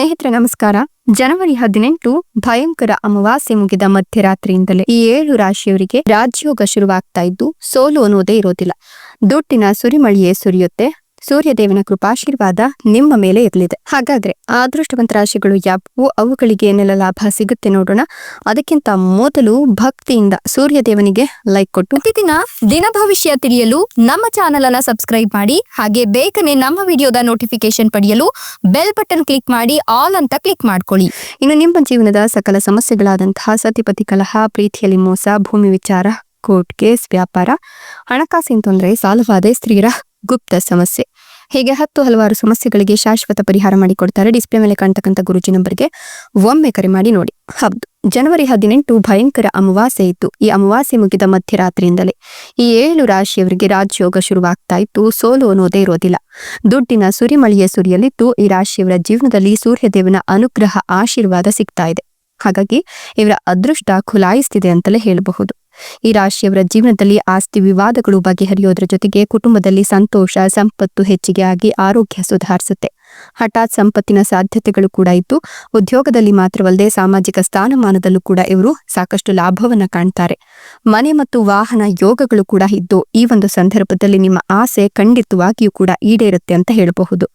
ಸ್ನೇಹಿತರೆ ನಮಸ್ಕಾರ. ಜನವರಿ 18 ಭಯಂಕರ ಅಮಾವಾಸ್ಯೆ ಮುಗಿದ ಮಧ್ಯರಾತ್ರಿಯಿಂದಲೇ ಈ 7 ರಾಶಿಯವರಿಗೆ ರಾಜಯೋಗ ಶುರುವಾಗ್ತಾ ಇದ್ದು ಸೋಲು ಅನ್ನೋದೇ ಇರೋದಿಲ್ಲ. ದುಡ್ಡಿನ ಸುರಿಮಳೆಯೇ ಸುರಿಯುತ್ತೆ. ಸೂರ್ಯದೇವನ ಕೃಪಾಶೀರ್ವಾದ ನಿಮ್ಮ ಮೇಲೆ ಇರಲಿದೆ. ಹಾಗಾದ್ರೆ ಆ ಅದೃಷ್ಟವಂತ ರಾಶಿಗಳು ಯಾವುವು, ಅವುಗಳಿಗೆ ಏನೆಲ್ಲ ಲಾಭ ಸಿಗುತ್ತೆ ನೋಡೋಣ. ಅದಕ್ಕಿಂತ ಮೊದಲು ಭಕ್ತಿಯಿಂದ ಸೂರ್ಯದೇವನಿಗೆ ಲೈಕ್ ಕೊಟ್ಟು ಪ್ರತಿದಿನ ದಿನ ಭವಿಷ್ಯ ತಿಳಿಯಲು ನಮ್ಮ ಚಾನೆಲ್ ಅನ್ನ ಸಬ್ಸ್ಕ್ರೈಬ್ ಮಾಡಿ. ಹಾಗೆ ಬೇಗನೆ ನಮ್ಮ ವಿಡಿಯೋದ ನೋಟಿಫಿಕೇಶನ್ ಪಡೆಯಲು ಬೆಲ್ ಬಟನ್ ಕ್ಲಿಕ್ ಮಾಡಿ ಆಲ್ ಅಂತ ಕ್ಲಿಕ್ ಮಾಡ್ಕೊಳ್ಳಿ. ಇನ್ನು ನಿಮ್ಮ ಜೀವನದ ಸಕಲ ಸಮಸ್ಯೆಗಳಾದಂತಹ ಸತಿಪತಿ ಕಲಹ, ಪ್ರೀತಿಯಲ್ಲಿ ಮೋಸ, ಭೂಮಿ ವಿಚಾರ, ಕೋರ್ಟ್ ಕೇಸ್, ವ್ಯಾಪಾರ, ಹಣಕಾಸಿನ ತೊಂದರೆ, ಸಾಲವಾದೆ, ಸ್ತ್ರೀಯರ ಗುಪ್ತ ಸಮಸ್ಯೆ, ಹೀಗೆ ಹಲವಾರು ಸಮಸ್ಯೆಗಳಿಗೆ ಶಾಶ್ವತ ಪರಿಹಾರ ಮಾಡಿಕೊಡ್ತಾರೆ. ಡಿಸ್ಪ್ಲೇ ಮೇಲೆ ಕಾಣ್ತಕ್ಕಂಥ ಗುರುಜಿ ನಂಬರ್ಗೆ ಒಮ್ಮೆ ಕರೆ ಮಾಡಿ ನೋಡಿ. ಹೌದು, ಜನವರಿ 18 ಭಯಂಕರ ಅಮಾವಾಸ್ಯೆ ಇತ್ತು. ಈ ಅಮಾವಾಸ್ಯೆ ಮುಗಿದ ಮಧ್ಯರಾತ್ರಿಯಿಂದಲೇ ಈ 7 ರಾಶಿಯವರಿಗೆ ರಾಜಯೋಗ ಶುರುವಾಗ್ತಾ ಇತ್ತು. ಸೋಲು ಅನ್ನೋದೇ ಇರೋದಿಲ್ಲ. ದುಡ್ಡಿನ ಸುರಿಮಳೆಯ ಸುರಿಯಲಿದ್ದು ಈ ರಾಶಿಯವರ ಜೀವನದಲ್ಲಿ ಸೂರ್ಯದೇವನ ಅನುಗ್ರಹ ಆಶೀರ್ವಾದ ಸಿಗ್ತಾ ಇದೆ. ಹಾಗಾಗಿ ಇವರ ಅದೃಷ್ಟ ಖುಲಾಯಿಸ್ತಿದೆ ಅಂತಲೇ ಹೇಳಬಹುದು. ಈ ರಾಶಿಯವರ ಜೀವನದಲ್ಲಿ ಆಸ್ತಿ ವಿವಾದಗಳು ಬಗೆಹರಿಯೋದ್ರ ಜೊತೆಗೆ ಕುಟುಂಬದಲ್ಲಿ ಸಂತೋಷ, ಸಂಪತ್ತು ಹೆಚ್ಚಿಗೆ ಆಗಿ ಆರೋಗ್ಯ ಸುಧಾರಿಸುತ್ತೆ. ಹಠಾತ್ ಸಂಪತ್ತಿನ ಸಾಧ್ಯತೆಗಳು ಕೂಡ ಇದ್ದು ಉದ್ಯೋಗದಲ್ಲಿ ಮಾತ್ರವಲ್ಲದೆ ಸಾಮಾಜಿಕ ಸ್ಥಾನಮಾನದಲ್ಲೂ ಕೂಡ ಇವರು ಸಾಕಷ್ಟು ಲಾಭವನ್ನ ಕಾಣ್ತಾರೆ. ಮನೆ ಮತ್ತು ವಾಹನ ಯೋಗಗಳು ಕೂಡ ಇದ್ದು ಈ ಒಂದು ಸಂದರ್ಭದಲ್ಲಿ ನಿಮ್ಮ ಆಸೆ ಖಂಡಿತವಾಗಿಯೂ ಕೂಡ ಈಡೇರುತ್ತೆ ಅಂತ ಹೇಳಬಹುದು.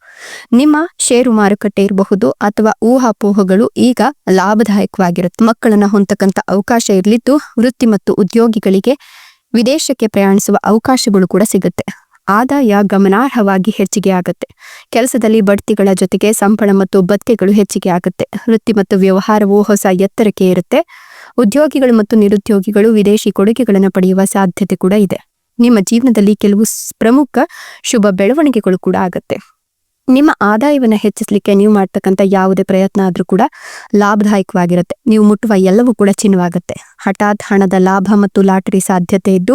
ನಿಮ್ಮ ಷೇರು ಮಾರುಕಟ್ಟೆ ಇರಬಹುದು ಅಥವಾ ಊಹಾಪೋಹಗಳು ಈಗ ಲಾಭದಾಯಕವಾಗಿರುತ್ತೆ. ಮಕ್ಕಳನ್ನ ಹೊಂದತಕ್ಕಂಥ ಅವಕಾಶ ಇರಲಿದ್ದು ವೃತ್ತಿ ಮತ್ತು ಉದ್ಯೋಗಿಗಳಿಗೆ ವಿದೇಶಕ್ಕೆ ಪ್ರಯಾಣಿಸುವ ಅವಕಾಶಗಳು ಕೂಡ ಸಿಗುತ್ತೆ. ಆದಾಯ ಗಮನಾರ್ಹವಾಗಿ ಹೆಚ್ಚಿಗೆ ಆಗುತ್ತೆ. ಕೆಲಸದಲ್ಲಿ ಬಡ್ತಿಗಳ ಜೊತೆಗೆ ಸಂಬಳ ಮತ್ತು ಭತ್ಯೆಗಳು ಹೆಚ್ಚಿಗೆ ಆಗುತ್ತೆ. ವೃತ್ತಿ ಮತ್ತು ವ್ಯವಹಾರವು ಹೊಸ ಎತ್ತರಕ್ಕೆ ಇರುತ್ತೆ. ಉದ್ಯೋಗಿಗಳು ಮತ್ತು ನಿರುದ್ಯೋಗಿಗಳು ವಿದೇಶಿ ಕೊಡುಗೆಗಳನ್ನು ಪಡೆಯುವ ಸಾಧ್ಯತೆ ಕೂಡ ಇದೆ. ನಿಮ್ಮ ಜೀವನದಲ್ಲಿ ಕೆಲವು ಪ್ರಮುಖ ಶುಭ ಬೆಳವಣಿಗೆಗಳು ಕೂಡ ಆಗುತ್ತೆ. ನಿಮ್ಮ ಆದಾಯವನ್ನು ಹೆಚ್ಚಿಸಲಿಕ್ಕೆ ನೀವು ಮಾಡ್ತಕ್ಕಂಥ ಯಾವುದೇ ಪ್ರಯತ್ನ ಆದ್ರೂ ಕೂಡ ಲಾಭದಾಯಕವಾಗಿರುತ್ತೆ. ನೀವು ಮುಟ್ಟುವ ಎಲ್ಲವೂ ಕೂಡ ಚಿನ್ನವಾಗುತ್ತೆ. ಹಠಾತ್ ಹಣದ ಲಾಭ ಮತ್ತು ಲಾಟರಿ ಸಾಧ್ಯತೆ ಇದ್ದು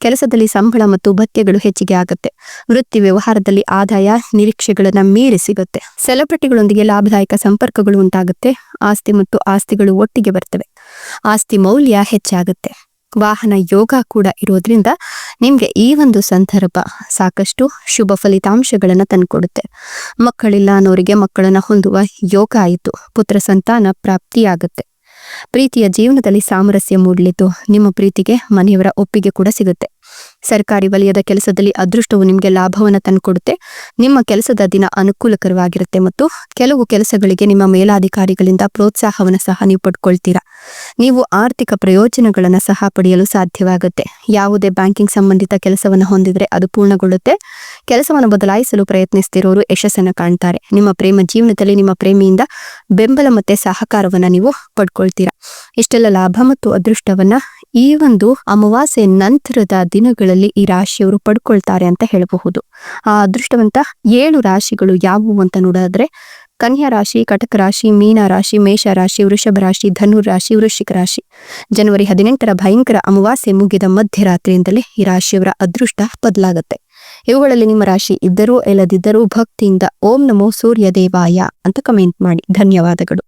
ಕೆಲಸದಲ್ಲಿ ಸಂಬಳ ಮತ್ತು ಭತ್ಯೆಗಳು ಹೆಚ್ಚಿಗೆ ಆಗುತ್ತೆ. ವೃತ್ತಿ ವ್ಯವಹಾರದಲ್ಲಿ ಆದಾಯ ನಿರೀಕ್ಷೆಗಳನ್ನ ಮೀರಿ ಸಿಗುತ್ತೆ. ಸೆಲೆಬ್ರಿಟಿಗಳೊಂದಿಗೆ ಲಾಭದಾಯಕ ಸಂಪರ್ಕಗಳು ಉಂಟಾಗುತ್ತೆ. ಆಸ್ತಿ ಮತ್ತು ಆಸ್ತಿಗಳು ಒಟ್ಟಿಗೆ ಬರ್ತವೆ. ಆಸ್ತಿ ಮೌಲ್ಯ ಹೆಚ್ಚಾಗುತ್ತೆ. ವಾಹನ ಯೋಗ ಕೂಡ ಇರೋದ್ರಿಂದ ನಿಮ್ಗೆ ಈ ಒಂದು ಸಂದರ್ಭ ಸಾಕಷ್ಟು ಶುಭ ಫಲಿತಾಂಶಗಳನ್ನ ತಂದುಕೊಡುತ್ತೆ. ಮಕ್ಕಳಿಲ್ಲ ಅನ್ನೋರಿಗೆ ಮಕ್ಕಳನ್ನ ಹೊಂದುವ ಯೋಗ ಆಯಿತು. ಪುತ್ರ ಸಂತಾನ ಪ್ರಾಪ್ತಿಯಾಗುತ್ತೆ. ಪ್ರೀತಿಯ ಜೀವನದಲ್ಲಿ ಸಾಮರಸ್ಯ ಮೂಡಲಿದ್ದು ನಿಮ್ಮ ಪ್ರೀತಿಗೆ ಮನೆಯವರ ಒಪ್ಪಿಗೆ ಕೂಡ ಸಿಗುತ್ತೆ. ಸರ್ಕಾರಿ ವಲಯದ ಕೆಲಸದಲ್ಲಿ ಅದೃಷ್ಟವು ನಿಮಗೆ ಲಾಭವನ್ನು ತಂದುಕೊಡುತ್ತೆ. ನಿಮ್ಮ ಕೆಲಸದ ದಿನ ಅನುಕೂಲಕರವಾಗಿರುತ್ತೆ ಮತ್ತು ಕೆಲವು ಕೆಲಸಗಳಿಗೆ ನಿಮ್ಮ ಮೇಲಾಧಿಕಾರಿಗಳಿಂದ ಪ್ರೋತ್ಸಾಹವನ್ನು ಸಹ ನೀವು ಪಡ್ಕೊಳ್ತೀರಾ. ನೀವು ಆರ್ಥಿಕ ಪ್ರಯೋಜನಗಳನ್ನು ಸಹ ಪಡೆಯಲು ಸಾಧ್ಯವಾಗುತ್ತೆ. ಯಾವುದೇ ಬ್ಯಾಂಕಿಂಗ್ ಸಂಬಂಧಿತ ಕೆಲಸವನ್ನು ಹೊಂದಿದ್ರೆ ಅದು ಪೂರ್ಣಗೊಳ್ಳುತ್ತೆ. ಕೆಲಸವನ್ನು ಬದಲಾಯಿಸಲು ಪ್ರಯತ್ನಿಸ್ತಿರೋರು ಯಶಸ್ಸನ್ನು ಕಾಣ್ತಾರೆ. ನಿಮ್ಮ ಪ್ರೇಮ ಜೀವನದಲ್ಲಿ ನಿಮ್ಮ ಪ್ರೇಮಿಯಿಂದ ಬೆಂಬಲ ಮತ್ತೆ ಸಹಕಾರವನ್ನ ನೀವು ಪಡ್ಕೊಳ್ತೀರಾ. ಇಷ್ಟೆಲ್ಲ ಲಾಭ ಮತ್ತು ಅದೃಷ್ಟವನ್ನ ಈ ಒಂದು ಅಮಾವಾಸ್ಯೆ ನಂತರದ ದಿನಗಳಲ್ಲಿ ಈ ರಾಶಿಯವರು ಪಡ್ಕೊಳ್ತಾರೆ ಅಂತ ಹೇಳಬಹುದು. ಆ ಅದೃಷ್ಟವಂತ 7 ರಾಶಿಗಳು ಯಾವುವು ಅಂತ ನೋಡಿದ್ರೆ ಕನ್ಯಾ ರಾಶಿ, ಕಟಕ ರಾಶಿ, ಮೀನ ರಾಶಿ, ಮೇಷ ರಾಶಿ, ವೃಷಭ ರಾಶಿ, ಧನುರ್ ರಾಶಿ, ವೃಶ್ಚಿಕ ರಾಶಿ. ಜನವರಿ 18 ಭಯಂಕರ ಅಮಾವಾಸ್ಯೆ ಮುಗಿದ ಮಧ್ಯರಾತ್ರಿಯಿಂದಲೇ ಈ ರಾಶಿಯವರ ಅದೃಷ್ಟ ಬದಲಾಗುತ್ತೆ. ಇವುಗಳಲ್ಲಿ ನಿಮ್ಮ ರಾಶಿ ಇದ್ದರೂ ಇಲ್ಲದಿದ್ದರೂ ಭಕ್ತಿಯಿಂದ ಓಂ ನಮೋ ಸೂರ್ಯ ದೇವಾಯ ಅಂತ ಕಮೆಂಟ್ ಮಾಡಿ. ಧನ್ಯವಾದಗಳು.